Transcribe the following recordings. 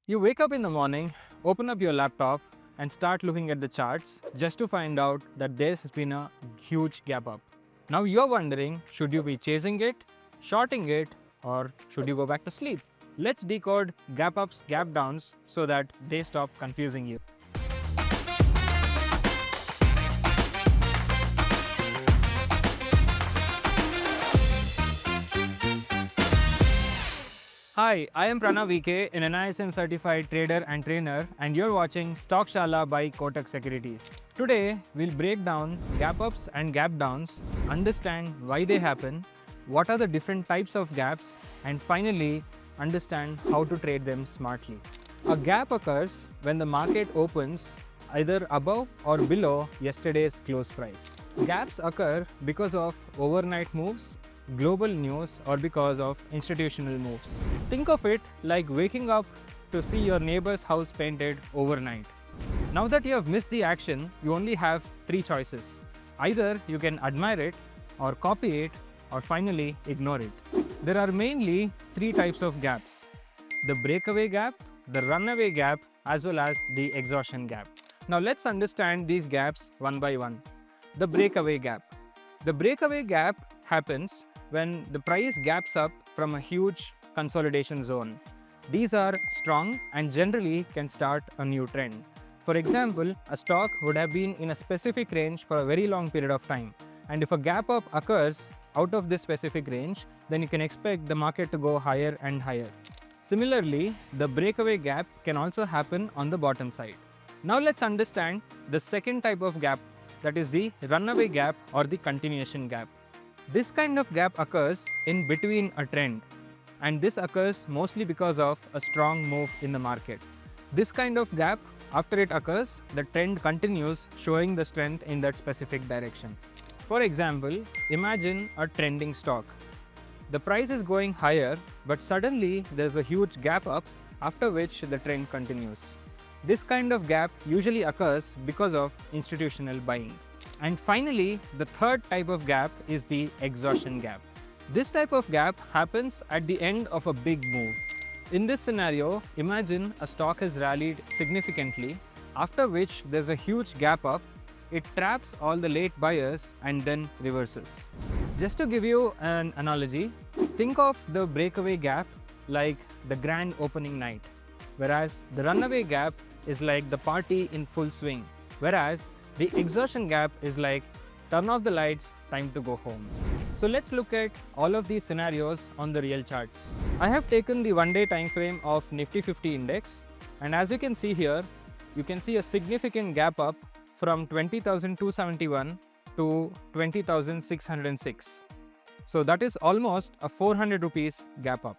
You wake up in the morning, open up your laptop and start looking at the charts just to find out that there has been a huge gap up. Now you're wondering, should you be chasing it, shorting it, or should you go back to sleep? Let's decode gap ups, gap downs so that they stop confusing you. Hi, I am Pranav VK, an NISM-certified trader and trainer, and you're watching Stock Shala by Kotak Securities. Today, we'll break down gap ups and gap downs, understand why they happen, what are the different types of gaps, and finally, understand how to trade them smartly. A gap occurs when the market opens either above or below yesterday's close price. Gaps occur because of overnight moves, global news, or because of institutional moves. Think of it like waking up to see your neighbor's house painted overnight. Now that you have missed the action, you only have three choices. Either you can admire it, or copy it, or finally ignore it. There are mainly three types of gaps: the breakaway gap, the runaway gap, as well as the exhaustion gap. Now let's understand these gaps one by one. The breakaway gap. The breakaway gap happens when the price gaps up from a huge consolidation zone. These are strong and generally can start a new trend. For example, a stock would have been in a specific range for a very long period of time, and if a gap up occurs out of this specific range, then you can expect the market to go higher and higher. Similarly, the breakaway gap can also happen on the bottom side. Now let's understand the second type of gap, that is the runaway gap or the continuation gap. This kind of gap occurs in between a trend, and this occurs mostly because of a strong move in the market. This kind of gap, after it occurs, the trend continues showing the strength in that specific direction. For example, imagine a trending stock. The price is going higher, but suddenly there's a huge gap up, after which the trend continues. This kind of gap usually occurs because of institutional buying. And finally, the third type of gap is the exhaustion gap. This type of gap happens at the end of a big move. In this scenario, imagine a stock has rallied significantly, after which there's a huge gap up, it traps all the late buyers and then reverses. Just to give you an analogy, think of the breakaway gap like the grand opening night, whereas the runaway gap is like the party in full swing, whereas the exhaustion gap is like turn off the lights, time to go home. So let's look at all of these scenarios on the real charts. I have taken the one-day time frame of Nifty 50 index, and as you can see here, you can see a significant gap up from 20,271 to 20,606. So that is almost a 400 rupees gap up.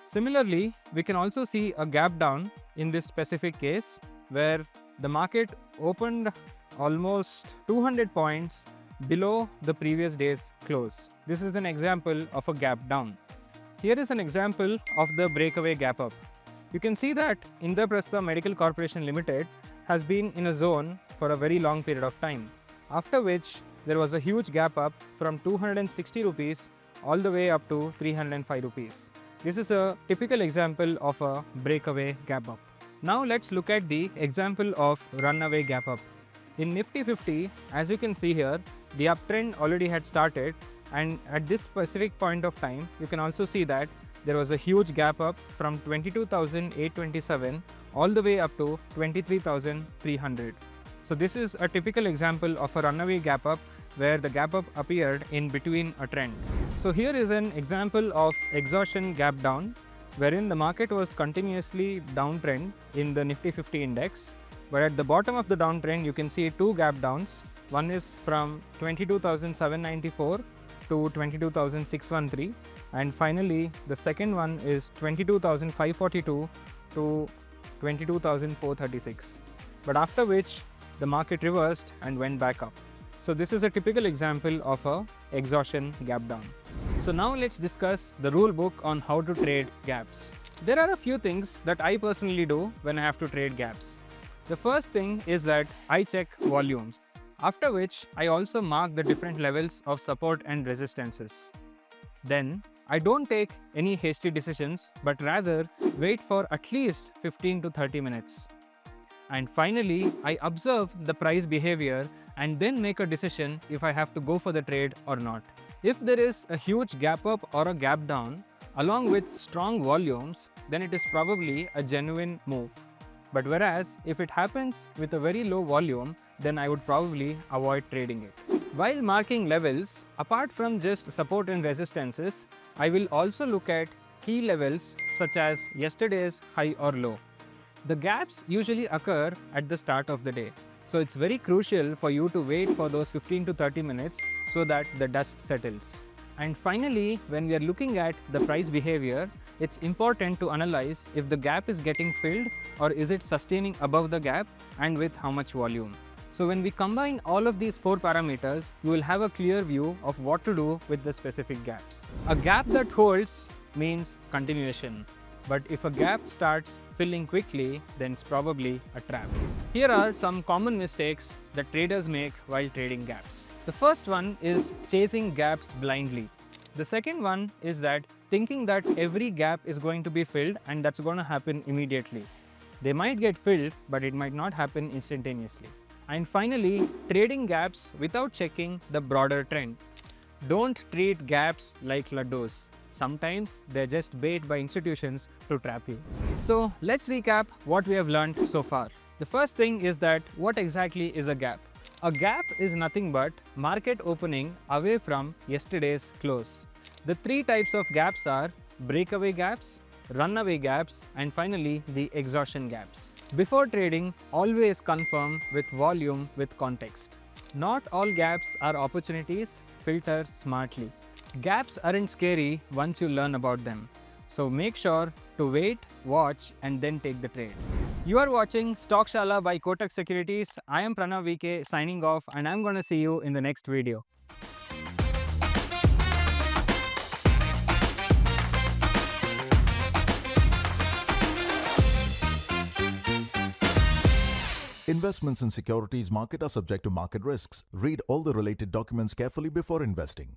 Similarly, we can also see a gap down in this specific case where the market opened almost 200 points below the previous day's close. This is an example of a gap down. Here is an example of the breakaway gap up. You can see that Indraprastha Medical Corporation Limited has been in a zone for a very long period of time, after which there was a huge gap up from 260 rupees all the way up to 305 rupees. This is a typical example of a breakaway gap up. Now let's look at the example of runaway gap up. In Nifty 50, as you can see here, the uptrend already had started, and at this specific point of time, you can also see that there was a huge gap up from 22,827 all the way up to 23,300. So this is a typical example of a runaway gap up where the gap up appeared in between a trend. So here is an example of exhaustion gap down, wherein the market was continuously downtrend in the Nifty 50 index. But at the bottom of the downtrend, you can see two gap downs. One is from 22,794 to 22,613, and finally the second one is 22,542 to 22,436. But after which the market reversed and went back up. So this is a typical example of a exhaustion gap down. So now let's discuss the rule book on how to trade gaps. There are a few things that I personally do when I have to trade gaps. The first thing is that I check volumes, after which I also mark the different levels of support and resistances. Then I don't take any hasty decisions, but rather wait for at least 15 to 30 minutes. And finally, I observe the price behavior and then make a decision if I have to go for the trade or not. If there is a huge gap up or a gap down, along with strong volumes, then it is probably a genuine move. But whereas, if it happens with a very low volume, then I would probably avoid trading it. While marking levels, apart from just support and resistances, I will also look at key levels such as yesterday's high or low. The gaps usually occur at the start of the day. So it's very crucial for you to wait for those 15 to 30 minutes so that the dust settles. And finally, when we are looking at the price behavior, it's important to analyze if the gap is getting filled or is it sustaining above the gap and with how much volume. So when we combine all of these 4 parameters, you will have a clear view of what to do with the specific gaps. A gap that holds means continuation. But if a gap starts filling quickly, then it's probably a trap. Here are some common mistakes that traders make while trading gaps. The first one is chasing gaps blindly. The second one is that thinking that every gap is going to be filled and that's going to happen immediately. They might get filled, but it might not happen instantaneously. And finally, trading gaps without checking the broader trend. Don't treat gaps like laddus. Sometimes they're just bait by institutions to trap you. So let's recap what we have learned so far. The first thing is that what exactly is a gap? A gap is nothing but market opening away from yesterday's close. The 3 types of gaps are breakaway gaps, runaway gaps, and finally the exhaustion gaps. Before trading, always confirm with volume with context. Not all gaps are opportunities, filter smartly. Gaps aren't scary once you learn about them. So make sure to wait, watch, and then take the trade. You are watching Stock Shala by Kotak Securities. I am Pranav VK signing off, and I'm going to see you in the next video. Investments in securities market are subject to market risks. Read all the related documents carefully before investing.